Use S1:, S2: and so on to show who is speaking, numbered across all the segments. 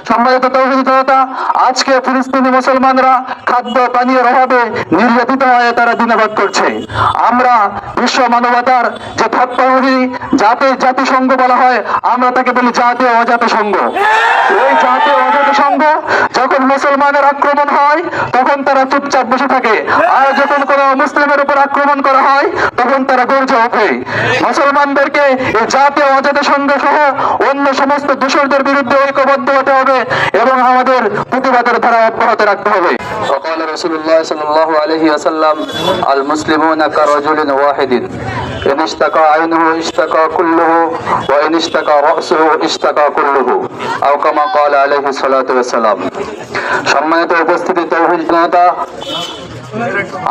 S1: সম্মানিত তৌহিদি জনতা, আজকে ফিলিস্তিনি মুসলমানরা খাদ্য পানীয়ের অভাবে নির্যাতিত হয়ে তারা দিনাবাদ করছে। আমরা বিশ্ব মানবতার যে ভাবপ্রবাহী জাতিসংঘ বলা হয়, আমরা তাকে বলি জাতীয় অজাতিসংঘ। এই জাতীয় অজাতিসংঘ যখন মুসলমানের আক্রমণ হয় তখন তারা চুপচাপ বসে থাকে, আর যখন কোন মুসলিমের উপর আক্রমণ করা হয় তখন তারা গর্জে ওঠে। মুসলমানদেরকে এই জাতীয় অজাতিসংঘ সহ অন্য সমস্ত দোষরদের বিরুদ্ধে ঐক্যবদ্ধ হতে হবে এবং আমাদের প্রতিবাদের ধারা অব্যাহত রাখতে হবে।
S2: وقال رسول الله صلى الله عليه وسلم المسلمون كرجل واحد إن اشتكى عينه اشتكى كله وإن اشتكى رأسه اشتكى كله أو كما قال عليه الصلاة والسلام। সম্মানিত উপস্থিতি তৌহিদ জনতা,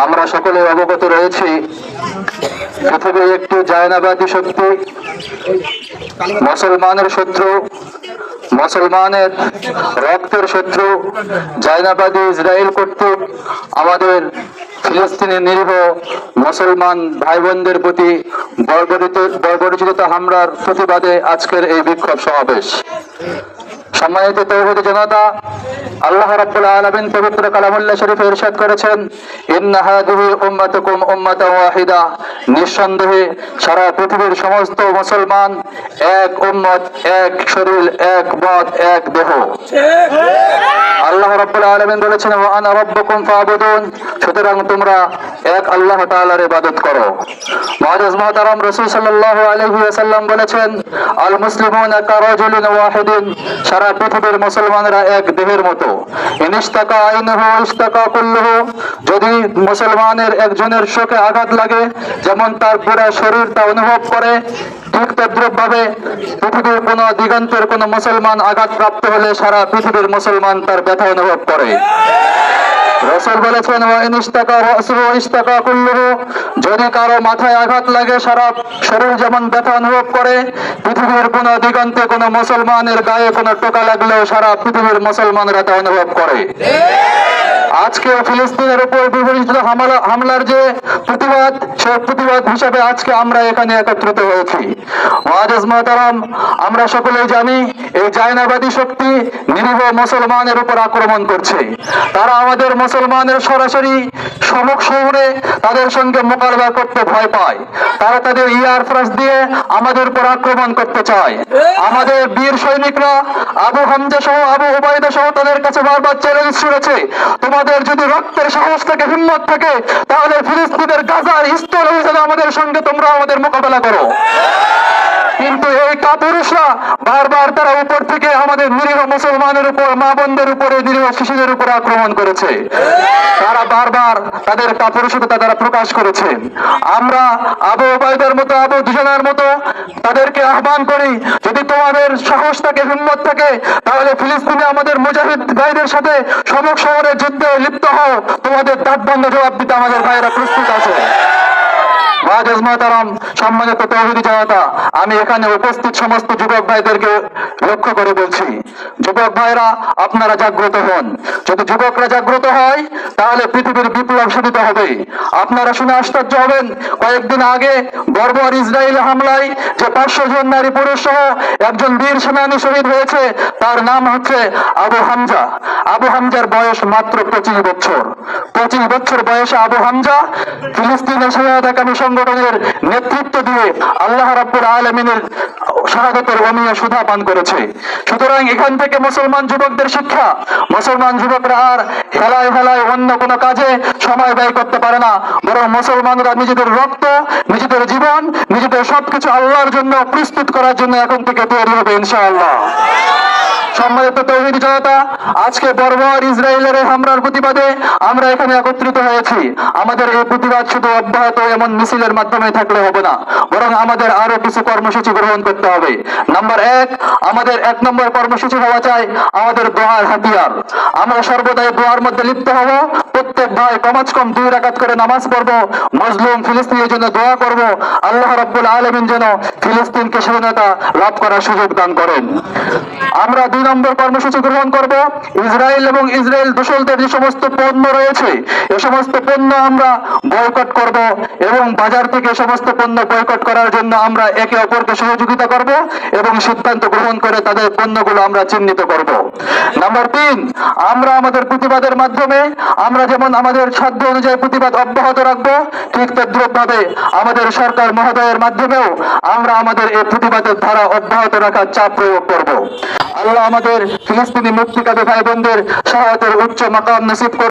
S2: আমরা সকলে অবগত রয়েছি পৃথিবীর একটি জায়নাবাদী শক্তি, মুসলমানের শত্রু, মুসলমানের রক্তের শত্রু জায়নাবাদী ইসরায়েল কর্তৃক আমাদের ফিলিস্তিনি নিরীহ মুসলমান ভাই বোনদের প্রতি বর্বরোচিত হামলার প্রতিবাদে আজকের এই বিক্ষোভ সমাবেশ। সম্মানিত তৌহিদি জনতা, আল্লাহ রাব্বুল আলামিন পবিত্র কালামুল্লাহ শরীফে ইরশাদ করেছেন, ইন্না হাযিহি উম্মাতুকুম উম্মাতান ওয়াহিদা, নিঃসন্দেহে সারা পৃথিবীর সমস্ত মুসলমান এক উম্মত, এক শরীর, এক মত, এক দেহ। আল্লাহ রাব্বুল আলামিন বলেছেন, ওয়া আনা রাব্বুকুম ফা'বুদুন, সুতরাং তোমরা এক আল্লাহ তাআলার ইবাদত করো। মুআজ্জাজ মুহতারাম রাসূল সাল্লাল্লাহু আলাইহি ওয়াসাল্লাম বলেছেন, আল মুসলিমুনা কারাজুলিন ওয়াহিদিন, সারা পৃথিবীর মুসলমানরা এক দেহের মতো। ইনিশতাকা আইনুহু ইশতাকা কুল্লুহু, যদি মুসলমানের একজনের চোখে আঘাত লাগে যেমন তার পুরো শরীর তা অনুভব করে, ঠিক তদ্রূপভাবে পৃথিবীর কোন দিগন্তের কোন মুসলমান আঘাত প্রাপ্ত হলে সারা পৃথিবীর মুসলমান তার ব্যথা অনুভব করে। রাসূল বলেছেন, ওয়া ইনিশতাকা রাসুহু ইশতাকা কুল্লুহু, যদি কারো মাথায় আঘাত লাগে সারা শরীর যেমন ব্যথা অনুভব করে, পৃথিবীর কোন দিগন্তে কোন মুসলমানের গায়ে কোন টোকা লাগলেও সারা পৃথিবীর মুসলমানরা তা অনুভব করে। আজকে ফিলিস্তিনের উপর বিবর্জিত হামলার যে প্রতিবাদ, সেই প্রতিবাদ হিসাবে আজকে আমরা এখানে একত্রিত হয়েছি। মুআজ্জাজ মুহতারাম, আমরা সকলেই জানি এই জায়নাবাদী শক্তি নিরীহ মুসলমানের উপর আক্রমণ করছে। তারা আমাদের মুসলমানের সরাসরি সমক শহরে তাদের সঙ্গে মোকাবিলা করতে ভয় পায়। তারা তাদের এয়ারফোর্স দিয়ে আমাদের উপর আক্রমণ করতে চায়। আমাদের বীর সৈনিকরা আবু হামজা সহ আবু উবাইদা সহ তাদের কাছে বারবার চ্যালেঞ্জ ছুড়েছে, তোমাদের যদি রক্তের সাহস থাকে, হিম্মত থাকে, তাহলে ফিলিস্তিনের গাজার স্থল হিসেবে আমাদের সঙ্গে তোমরা আমাদের মোকাবেলা করো। কিন্তু এই কাপুরুষরা বারবার তারা উপর থেকে আমাদের নিরীহ মুসলমানের উপর, মা বোনদের উপরে, নিরীহ শিশুদের উপর আক্রমণ করেছে। তারা বারবার তাদের কাপুরুষতা তারা প্রকাশ করেছে। আমরা আবু উবাইদার মতো, আবু দুজানার মতো তাদেরকে আহ্বান করি, যদি তোমাদের সাহস থাকে, হিম্মত থাকে, তাহলে ফিলিস্তিনে আমাদের মুজাহিদ ভাইদের সাথে সমক শহরে যুদ্ধে লিপ্ত হও। তোমাদের দাঁতভাঙ্গা জবাব দিতে আমাদের ভাইয়েরা প্রস্তুত আছে। মুআজ্জাজ মুহতারাম, সম্মানিত তৌহিদি জনতা, আমি এখানে উপস্থিত সমস্ত যুবক ভাইদেরকে লক্ষ্য করে বলছি, যুবক ভাইরা আপনারা জাগ্রত হন। যদি যুবকরা জাগ্রত হয় তাহলে পৃথিবীর বিপ্লব সাধিত হবে। আপনারা শুনে আশ্চর্য হবেন, কয়েকদিন আগে বর্বর ইসরায়েলি হামলায় যে 500 জন নারী পুরুষ সহ একজন বীর সেনানী শহীদ হয়েছে, তার নাম হচ্ছে আবু হামজা। আবু হামজার বয়স মাত্র 25 বছর। 25 বছর বয়সে আবু হামজা ফিলিস্তিনের স্বাধীনতাকামী সংগঠনের নেতৃত্ব দিয়ে আল্লাহ রাব্বুল আলামিনের শাহাদাতের অমীয় সুধা পান করেছে। সুতরাং এখান থেকে মুসলমান যুবকদের শিক্ষা, মুসলমান যুবকরা আর হেলায় হেলায় অন্য কোনো কাজে সময় ব্যয় করতে পারে না, বরং মুসলমানরা নিজেদের রক্ত, নিজেদের জীবন, নিজেদের সবকিছু আল্লাহর জন্য প্রস্তুত করার জন্য এখন থেকে তৈরি হবে ইনশাআল্লাহ। সম্মানিত তৌহিদি জনতা, আজকে বর্বর ইসরায়েলের হামলার প্রতিবাদে আমরা এখানে একত্রিত হয়েছি। আমাদের এই প্রতিবাদ শুধু অব্যাহত এমন মিছিলের মাধ্যমে থাকলে হবে না, বরং আমাদের আরো কিছু কর্মসূচি গ্রহণ করতে হবে। নাম্বার 1, আমাদের 1 নম্বর কর্মসূচি হওয়া চাই আমাদের দোয়ার হাতিয়ার। আমরা সর্বদাই দোয়ার মধ্যে লিপ্ত হব। প্রত্যেক ভাই কমাস কম 2 রাকাত করে নামাজ পড়বো, মজলুম ফিলিস্তিনের জন্য দোয়া করব, আল্লাহ রাব্বুল আলামিন যেন ফিলিস্তিনকে স্বাধীনতা লাভ করার সুযোগ দান করেন। আমরা 2 নম্বর কর্মসূচি গ্রহণ করব, ইসরায়েল এবং ইসরায়েল দোসরদের যে সমস্ত পণ্য রয়েছে, এই সমস্ত পণ্য আমরা বয়কট করব এবং বাজার থেকে সমস্ত পণ্য বয়কট করার জন্য আমরা একে অপরকে সহযোগিতা করব এবং সিদ্ধান্ত গ্রহণ করে তাদের পণ্যগুলো আমরা চিহ্নিত করব।
S1: নাম্বার 3, আমরা আমাদের প্রতিবাদের মাধ্যমে আমরা যেমন আমাদের সাধ্য অনুযায়ী প্রতিবাদ অব্যাহত রাখবো, ঠিক তদ্রুপভাবে আমাদের সরকার মহোদয়ের মাধ্যমেও আমরা আমাদের এই প্রতিবাদের ধারা অব্যাহত রাখার চাপ প্রয়োগ করব। আল্লাহ আমাদের ফিলিস্তিনি মুক্তিকামী ভাই বোনদের সহায়তার উচ্চ মাকাম নসিব করুন।